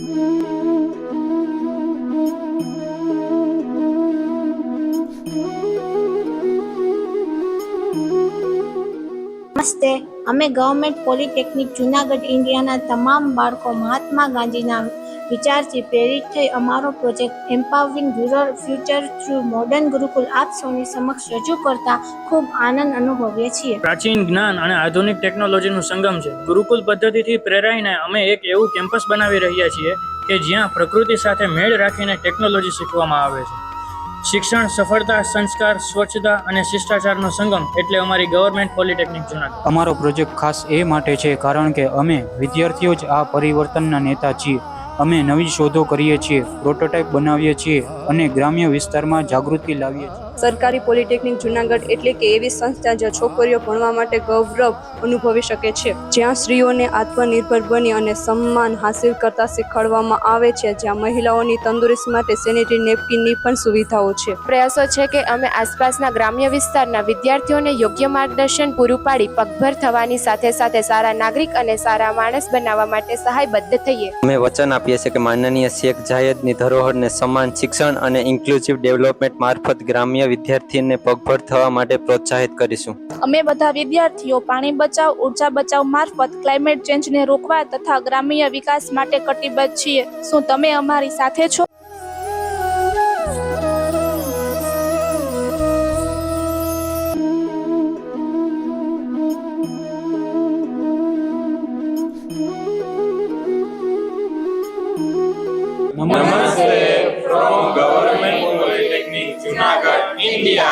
નમસ્તે, અમે government polytechnic Junagadh ઇન્ડિયાના તમામ બાળકો મહાત્મા ગાંધીના વિચારથી પ્રેરિત થઈ અમારો project empowering rural future through modern Gurukul આપ સૌની સમક્ષ રજૂ કરતા ખૂબ આનંદ અનુભવીએ છીએ. પ્રાચીન જ્ઞાન અને આધુનિક ટેકનોલોજીનું સંગમ છે. ગુરુકુલ પદ્ધતિથી પ્રેરાઈને અમે એક એવું કેમ્પસ બનાવી રહ્યા છીએ કે જ્યાં પ્રકૃતિ સાથે મેળ રાખીને ટેકનોલોજી શીખવામાં આવે છે. શિક્ષણ, સફળતા, સંસ્કાર, સ્વચ્છતા અને શિષ્ટાચારનો સંગમ એટલે અમારી ગવર્મેન્ટ પોલિટેકનિક જૂનાગઢ. અમારો પ્રોજેક્ટ ખાસ એ માટે છે કારણ કે અમે વિદ્યાર્થીઓ જ આ પરિવર્તનના નેતા છીએ. અમે નવી શોધો કરીએ છીએ, પ્રોટોટાઇપ બનાવીએ છીએ અને ગ્રામ્ય વિસ્તારમાં જાગૃતિ લાવીએ છીએ. સરકારી પોલિટેકનિક જૂનાગઢ એટલે કે એવી સંસ્થા જ્યાં છોકરીઓ ભણવા માટે ગૌરવ અનુભવી શકે છે, જ્યાં સ્ત્રીઓને આત્મનિર્ભર બની અને સન્માન હાંસિલ કરતા શીખવાડવામાં આવે છે, જ્યાં મહિલાઓની તંદુરસ્તી માટે સેનેટરી નેપકિનની પણ સુવિધાઓ છે. પ્રયાસો છે કે અમે આસપાસના ગ્રામ્ય વિસ્તારના વિદ્યાર્થીઓને યોગ્ય માર્ગદર્શન પૂરું પાડી પગભર થવાની સાથે સાથે સારા નાગરિક અને સારા માણસ બનાવવા માટે સહાયબદ્ધ થઈએ. અમે વચન આપીએ છીએ કે માનનીય શેખ જાયદની ધરોહરને સમાન શિક્ષણ અને ઇન્ક્લુઝિવ ડેવલપમેન્ટ મારફત ગ્રામ્ય વિદ્યાર્થીને પગભર થવા માટે પ્રોત્સાહિત કરીશું. અમે બધા વિદ્યાર્થીઓ પાણી બચાવ, ઉર્જા બચાવ મારફત ક્લાઇમેટ ચેન્જને રોકવા તથા ગ્રામ્ય વિકાસ માટે કટિબદ્ધ છીએ. શું તમે અમારી સાથે છો? Namaste from Government Polytechnic Junagadh, India.